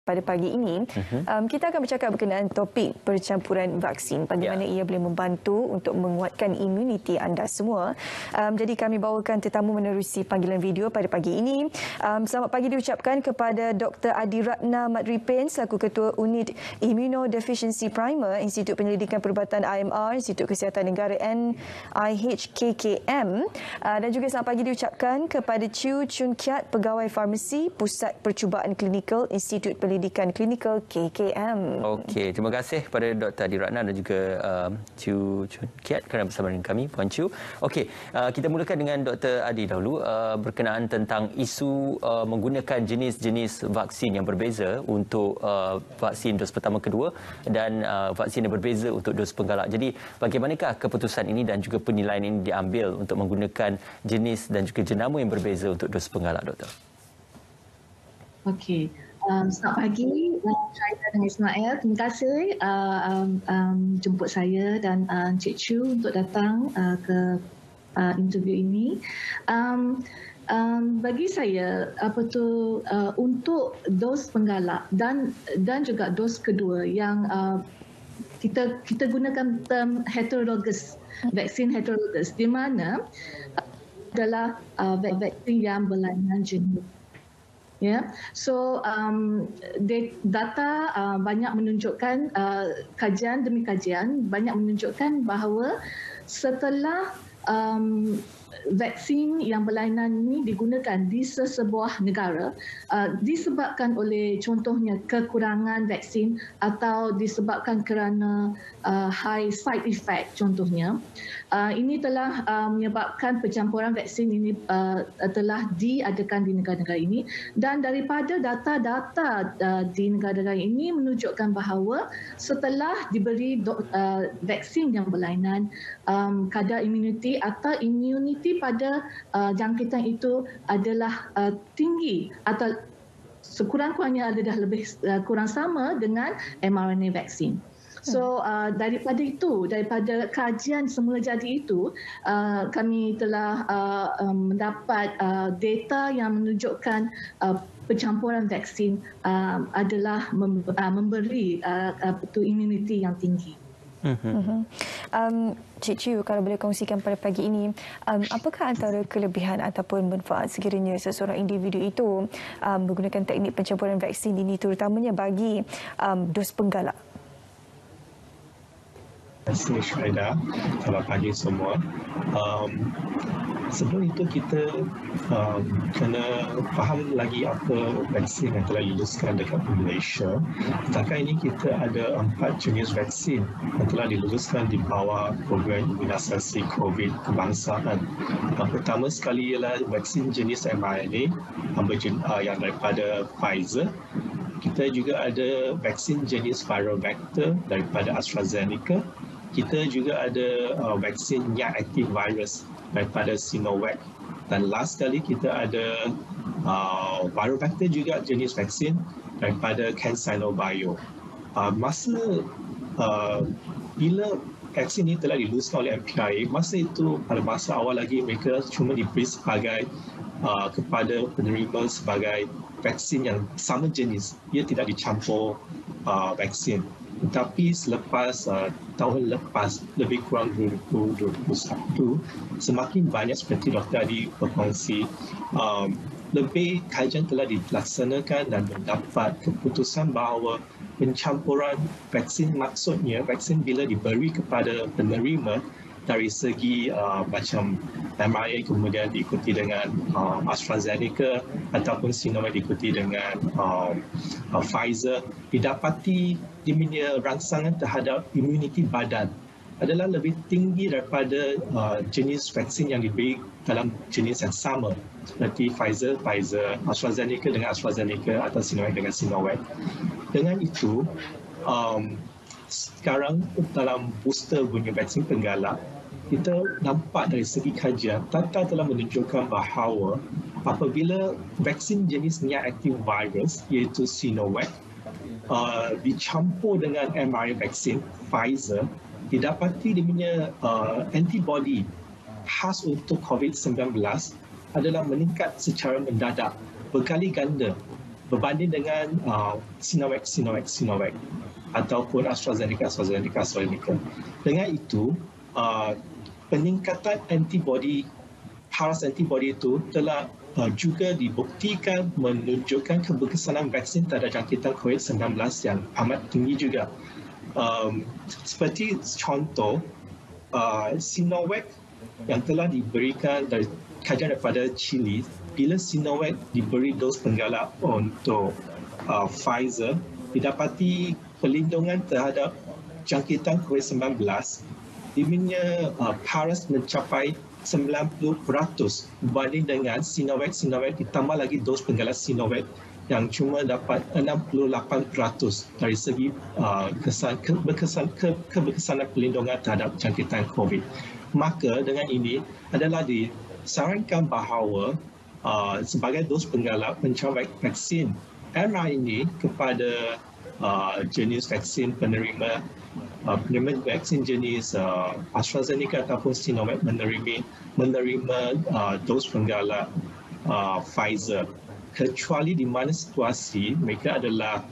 Pada pagi ini, kita akan bercakap berkenaan topik percampuran vaksin, bagaimana ia boleh membantu untuk menguatkan imuniti anda semua. Jadi kami bawakan tetamu menerusi panggilan video pada pagi ini. Selamat pagi diucapkan kepada Dr. Adi Ratna Madripen selaku Ketua Unit Immunodeficiency Primer, Institut Penyelidikan Perubatan IMR, Institut Kesihatan Negara NIHKKM. Dan juga selamat pagi diucapkan kepada Chew Chun Kiat, Pegawai Farmasi, Pusat Percubaan Klinikal, Institut Pendidikan Klinikal KKM. Okey, terima kasih kepada Dr. Adi Ratna dan juga Chew Chun Kiat kerana bersama dengan kami, Puan Chew. Okey, kita mulakan dengan Dr. Adi dahulu berkenaan tentang isu menggunakan jenis-jenis vaksin yang berbeza untuk vaksin dos pertama kedua dan vaksin yang berbeza untuk dos penggalak. Jadi, bagaimanakah keputusan ini dan juga penilaian ini diambil untuk menggunakan jenis dan juga jenama yang berbeza untuk dos penggalak, Doktor? Okey. Selamat pagi, saya dan Ismail. Terima kasih jemput saya dan Cik Chew untuk datang ke interview ini. Bagi saya, untuk dos penggalak dan juga dos kedua yang kita gunakan term heterologous, vaksin heterologous, di mana adalah vaksin yang berlainan jenis. So data banyak menunjukkan, kajian demi kajian banyak menunjukkan bahawa setelah vaksin yang berlainan ini digunakan di sesebuah negara disebabkan oleh contohnya kekurangan vaksin atau disebabkan kerana high side effect contohnya, ini telah menyebabkan pencampuran vaksin ini telah diadakan di negara-negara ini, dan daripada data-data di negara-negara ini menunjukkan bahawa setelah diberi vaksin yang berlainan, kadar imuniti atau imuniti pada jangkitan itu adalah tinggi atau sekurang-kurangnya adalah lebih kurang sama dengan mRNA vaksin. So daripada kajian semula jadi itu, kami telah mendapat data yang menunjukkan pencampuran vaksin adalah memberi imuniti yang tinggi. Cik Chew, kalau boleh kongsikan pada pagi ini, apakah antara kelebihan ataupun manfaat sekiranya seseorang individu itu menggunakan teknik pencampuran vaksin ini, terutamanya bagi dos penggalak? Terima kasih Syahida. Selamat pagi semua. Sebelum itu kita kena faham lagi apa vaksin yang telah diluluskan dekat Malaysia. Setakat ini kita ada 4 jenis vaksin yang telah diluluskan di bawah program imunisasi COVID kebangsaan. Yang pertama sekali ialah vaksin jenis mRNA yang daripada Pfizer. Kita juga ada vaksin jenis viral vector daripada AstraZeneca. Kita juga ada vaksin yang aktif virus daripada Sinovac. Dan last sekali kita ada viral vector juga jenis vaksin daripada CanSino Bio. Bila vaksin ini telah diluluskan oleh MPRA, masa itu pada masa awal lagi mereka cuma diberi sebagai kepada penerima sebagai vaksin yang sama jenis. Ia tidak dicampur vaksin. Tetapi selepas tahun lepas, lebih kurang 2021, semakin banyak seperti Dr. Adi berkongsi, lebih kajian telah dilaksanakan dan mendapat keputusan bahawa pencampuran vaksin, maksudnya vaksin bila diberi kepada penerima dari segi macam mRNA kemudian diikuti dengan AstraZeneca ataupun Sinovac diikuti dengan Pfizer, didapati dia punya rangsangan terhadap imuniti badan adalah lebih tinggi daripada jenis vaksin yang diberi dalam jenis yang sama seperti Pfizer, AstraZeneca dengan AstraZeneca atau Sinovac dengan Sinovac. Dengan itu, sekarang dalam booster punya vaksin penggalak, kita nampak dari segi kajian, data telah menunjukkan bahawa apabila vaksin jenis neoactive virus iaitu Sinovac dicampur dengan mRNA vaksin Pfizer, didapati dia punya antibody khas untuk COVID-19 adalah meningkat secara mendadak, berkali ganda berbanding dengan Sinovac ataupun AstraZeneca. Dengan itu, peningkatan paras antibody itu telah juga dibuktikan menunjukkan keberkesanan vaksin terhadap jangkitan COVID-19 yang amat tinggi juga. Seperti contoh, Sinovac yang telah diberikan dari kajian daripada Chile, bila Sinovac diberi dos penggalak untuk Pfizer, didapati perlindungan terhadap jangkitan COVID-19 di mana paras mencapai 90% berbanding dengan Sinovac ditambah lagi dos penggalak Sinovac yang cuma dapat 68% dari segi keberkesanan perlindungan terhadap jangkitan COVID. Maka dengan ini adalah disarankan bahawa sebagai dos penggalak pencapaian vaksin mRNA kepada jenis vaksin penerima vaksin jenis AstraZeneca ataupun Sinovac menerima dos penggalak Pfizer, kecuali di mana situasi mereka adalah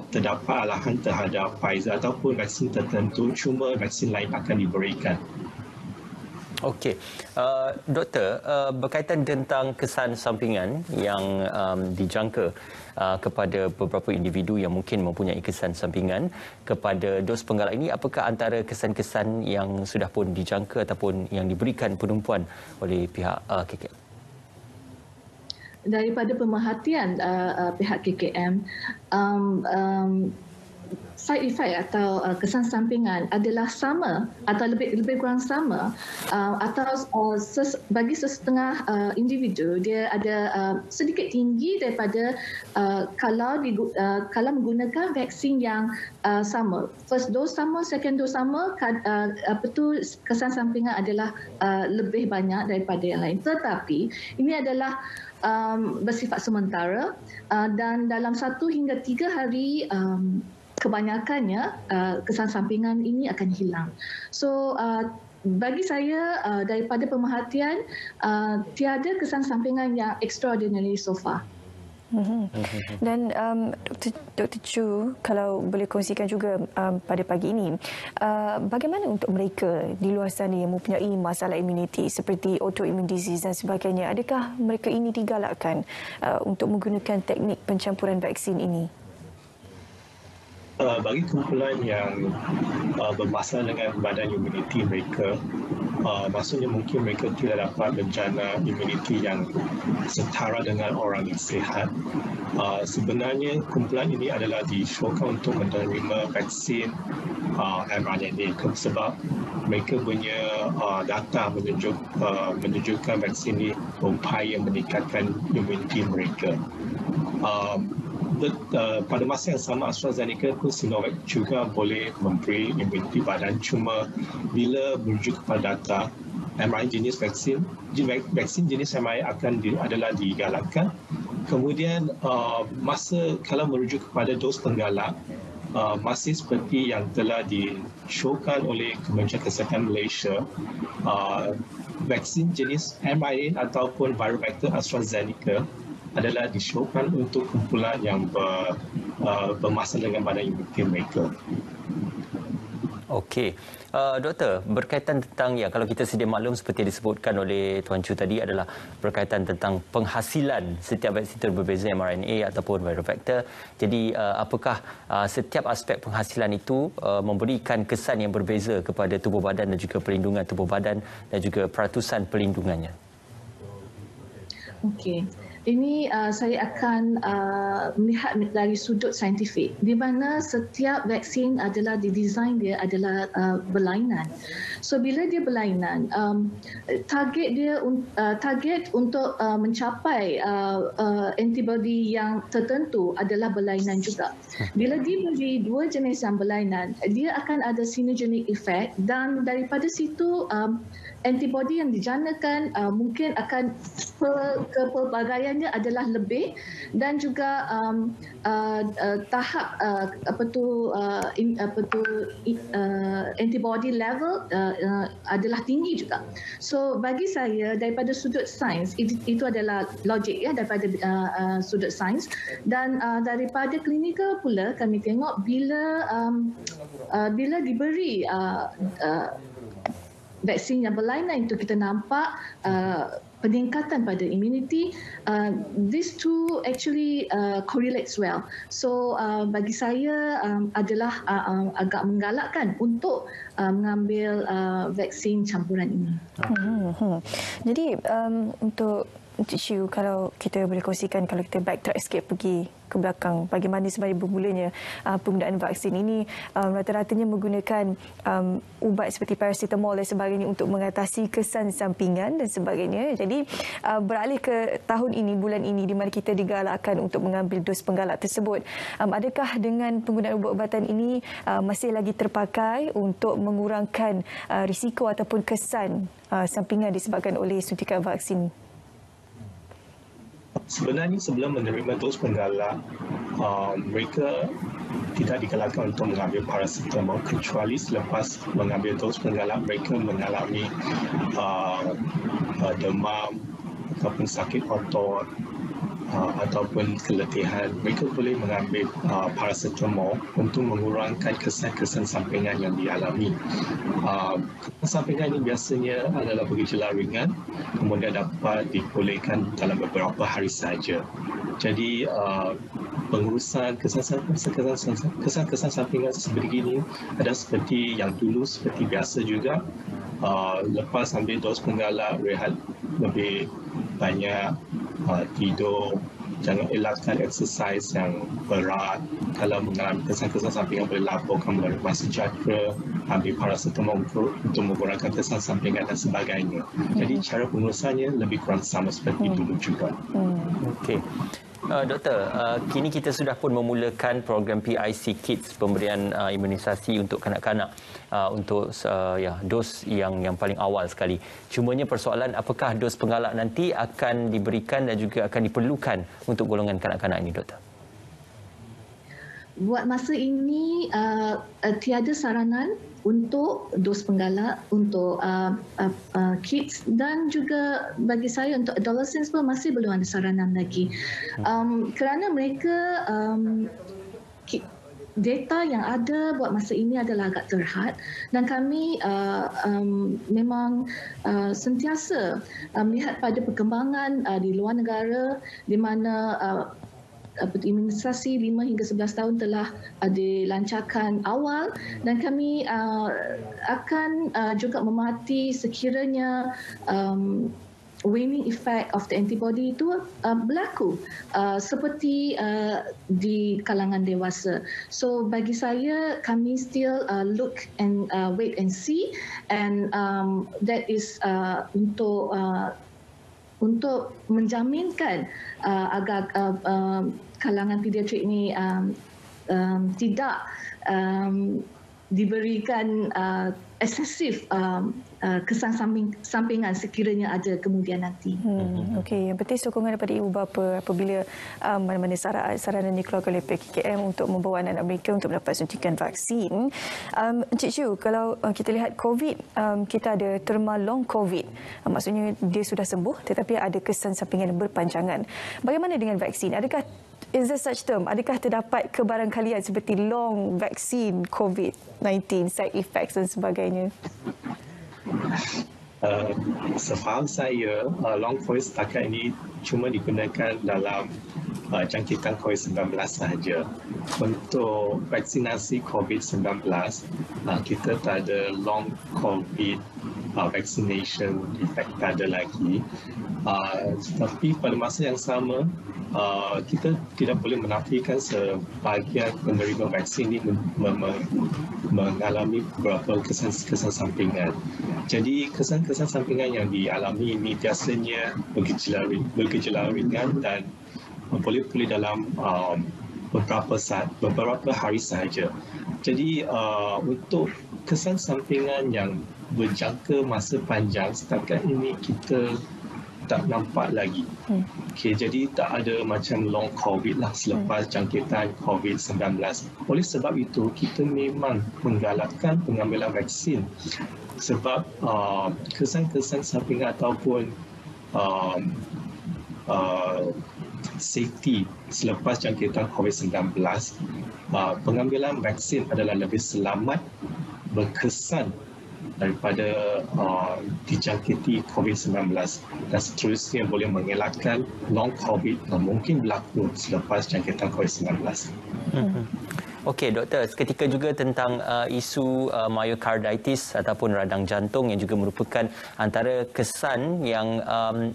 terdapat alahan terhadap Pfizer ataupun vaksin tertentu, cuma vaksin lain akan diberikan. Okey, doktor, berkaitan tentang kesan sampingan yang dijangka kepada beberapa individu yang mungkin mempunyai kesan sampingan kepada dos penggalak ini, apakah antara kesan-kesan yang sudah pun dijangka ataupun yang diberikan penumpuan oleh pihak KKM? Daripada pemerhatian pihak KKM, side effect atau kesan sampingan adalah sama atau lebih kurang sama, atau bagi sesetengah individu dia ada sedikit tinggi daripada kalau menggunakan vaksin yang sama, first dose sama, second dose sama, kesan sampingan adalah lebih banyak daripada yang lain. Tetapi ini adalah bersifat sementara, dan dalam 1 hingga 3 hari kebanyakannya kesan sampingan ini akan hilang. So bagi saya, daripada pemerhatian, tiada kesan sampingan yang extraordinary so far. Dan Dr. Chu, kalau boleh kongsikan juga pada pagi ini, bagaimana untuk mereka di luar sana yang mempunyai masalah imuniti seperti autoimmune disease dan sebagainya, adakah mereka ini digalakkan untuk menggunakan teknik pencampuran vaksin ini? Bagi kumpulan yang bermasalah dengan badan imuniti mereka, maksudnya mungkin mereka tidak dapat menjana imuniti yang setara dengan orang yang sihat. Sebenarnya kumpulan ini adalah disyorkan untuk menerima vaksin mRNA sebab mereka punya data menunjukkan vaksin ini berupaya meningkatkan imuniti mereka. Pada masa yang sama, AstraZeneca pun Sinovac juga boleh memberi imuniti badan, cuma bila merujuk kepada data mRNA jenis vaksin jenis mRNA adalah digalakkan. Kemudian kalau merujuk kepada dos penggalak, masih seperti yang telah disyorkan oleh Kementerian Kesihatan Malaysia, vaksin jenis mRNA ataupun viral vector AstraZeneca adalah disyorkan untuk kumpulan yang bermasalah dengan badan imuniti mereka. Okey, doktor, berkaitan tentang kalau kita sedia maklum seperti disebutkan oleh Tuan Chu tadi adalah berkaitan tentang penghasilan setiap vaksin itu berbeza, mRNA ataupun viral vector. Jadi apakah setiap aspek penghasilan itu memberikan kesan yang berbeza kepada tubuh badan dan juga perlindungan tubuh badan dan juga peratusan perlindungannya? Okey. Ini saya akan melihat dari sudut saintifik, di mana setiap vaksin adalah didesain dia adalah berlainan. So bila dia berlainan, target untuk mencapai antibody yang tertentu adalah berlainan juga. Bila diberi dua jenis yang berlainan, dia akan ada synergenic effect, dan daripada situ antibody yang dijanakan mungkin akan kepelbagaian biasanya adalah lebih, dan juga tahap antibody level adalah tinggi juga. So bagi saya daripada sudut sains itu adalah logik ya, daripada sudut sains, dan daripada klinikal pula kami tengok bila diberi vaksin yang berlainan itu kita nampak peningkatan pada immunity. These two actually correlates well. So bagi saya adalah agak menggalakkan untuk mengambil vaksin campuran ini. Jadi untuk Encik Shu, kalau kita boleh kongsikan, kalau kita backtrack sikit pergi ke belakang, bagaimana sebenarnya bermulanya penggunaan vaksin ini, rata-ratanya menggunakan ubat seperti paracetamol dan sebagainya untuk mengatasi kesan sampingan dan sebagainya. Jadi beralih ke tahun ini, bulan ini, di mana kita digalakkan untuk mengambil dos penggalak tersebut. Adakah dengan penggunaan ubat-ubatan ini masih lagi terpakai untuk mengurangkan risiko ataupun kesan sampingan disebabkan oleh suntikan vaksin? Sebenarnya sebelum menerima dos penggalak, mereka tidak digalakkan untuk mengambil paracetamol, kecuali selepas mengambil dos penggalak mereka mengalami demam ataupun sakit otot ataupun keletihan. Mereka boleh mengambil paracetamol untuk mengurangkan kesan-kesan sampingan yang dialami. Kesan sampingan ini biasanya adalah bergejala ringan, kemudian dapat dipulihkan dalam beberapa hari sahaja. Jadi pengurusan kesan-kesan sampingan seperti ini ada seperti yang dulu, seperti biasa juga. Lepas ambil dos penggalak, rehat lebih banyak, tidur, jangan elakkan exercise yang berat. Kalau mengalami kesan-kesan sampingan boleh laporkan kepada Rumah Sejahtera, ambil paracetamol untuk mengurangkan kesan sampingan dan sebagainya. Jadi cara pengurusannya lebih kurang sama seperti dulu juga. Okey. Doktor, kini kita sudah pun memulakan program PIC Kids, pemberian imunisasi untuk kanak-kanak untuk dos yang paling awal sekali. Cumanya persoalan, apakah dos penggalak nanti akan diberikan dan juga akan diperlukan untuk golongan kanak-kanak ini, Doktor? Buat masa ini tiada saranan untuk dos penggalak untuk kids, dan juga bagi saya untuk adolescents pun masih belum ada saranan lagi. Kerana mereka data yang ada buat masa ini adalah agak terhad, dan kami memang sentiasa melihat pada perkembangan di luar negara di mana imunisasi 5 hingga 11 tahun telah dilancarkan awal, dan kami akan juga memati sekiranya waning effect of the antibody itu berlaku seperti di kalangan dewasa. So bagi saya, kami still look and wait and see, and that is untuk menjaminkan agar kalangan pediatrik ini tidak diberikan excessive kesan sampingan sekiranya ada kemudian nanti. Okey, yang penting sokongan daripada ibu bapa apabila mana-mana saranan dikeluarkan oleh PKKM untuk membawa anak-anak mereka untuk mendapat suntikan vaksin. Encik Shu, kalau kita lihat COVID, kita ada terma long COVID. Maksudnya dia sudah sembuh tetapi ada kesan sampingan yang berpanjangan. Bagaimana dengan vaksin? Is there such term? Adakah terdapat kebarangkalian seperti long vaccine COVID-19, side effects dan sebagainya? Sefaham saya, long COVID setakat ini cuma digunakan dalam jangkitan COVID-19 sahaja. Untuk vaksinasi COVID-19, kita tak ada long COVID vaccination effect, tak ada lagi. Tapi pada masa yang sama, kita tidak boleh menafikan sebahagian penerima vaksin ini mengalami beberapa kesan sampingan. Jadi kesan sampingan yang dialami ini biasanya bergejala ringan dan boleh pulih dalam beberapa hari sahaja. Jadi untuk kesan sampingan yang berjangka masa panjang, setakat ini kita tak nampak lagi. Okey, jadi tak ada macam long COVID lah selepas jangkitan COVID-19. Oleh sebab itu, kita memang menggalakkan pengambilan vaksin sebab kesan-kesan sampingan ataupun safety selepas jangkitan COVID-19, pengambilan vaksin adalah lebih selamat, berkesan daripada dijangkiti COVID-19 dan seterusnya boleh mengelakkan long COVID yang mungkin berlaku selepas jangkitan COVID-19. Okey, doktor, seketika juga tentang isu myocarditis ataupun radang jantung yang juga merupakan antara kesan yang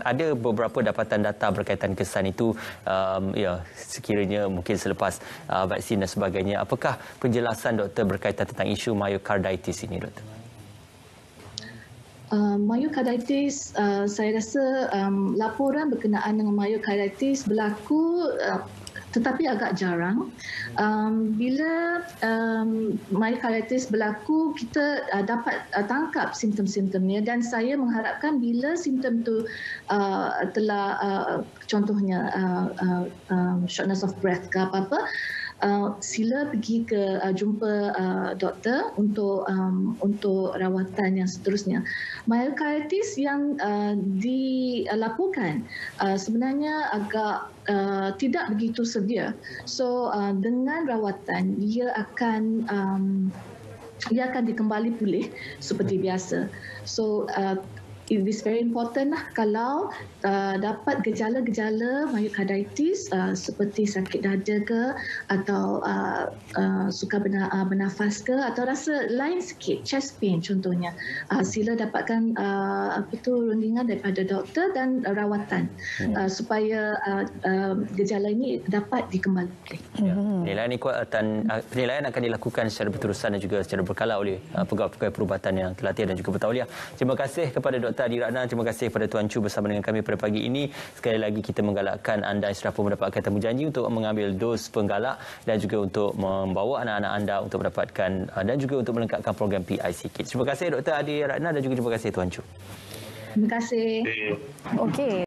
ada beberapa dapatan data berkaitan kesan itu sekiranya mungkin selepas vaksin dan sebagainya. Apakah penjelasan doktor berkaitan tentang isu myocarditis ini, doktor? Myocarditis, saya rasa laporan berkenaan dengan myocarditis berlaku tetapi agak jarang. Bila myocarditis berlaku, kita dapat tangkap simptom-simptomnya dan saya mengharapkan bila simptom itu telah contohnya shortness of breath ke apa-apa, sila pergi ke jumpa doktor untuk rawatan yang seterusnya. Myocarditis yang dilaporkan sebenarnya agak tidak begitu severe. So dengan rawatan ia akan dikembali pulih seperti biasa. So it is very important lah kalau dapat gejala-gejala myocarditis seperti sakit dada ke atau sukar bernafas ke atau rasa lain sikit, chest pain contohnya, sila dapatkan rundingan daripada doktor dan rawatan supaya gejala ini dapat dikembali. Penilaian akan dilakukan secara berterusan dan juga secara berkala oleh pegawai-pegawai perubatan yang terlatih dan juga bertauliah. Terima kasih kepada Dr. Adi Ratna, terima kasih kepada Tuan Chu bersama dengan kami pada pagi ini. Sekali lagi kita menggalakkan anda yang sudah pun mendapatkan temu janji untuk mengambil dos penggalak dan juga untuk membawa anak-anak anda untuk mendapatkan dan juga untuk melengkapkan program PIC Kids. Terima kasih Dr. Adi Ratna dan juga terima kasih Tuan Chu. Terima kasih. Okey.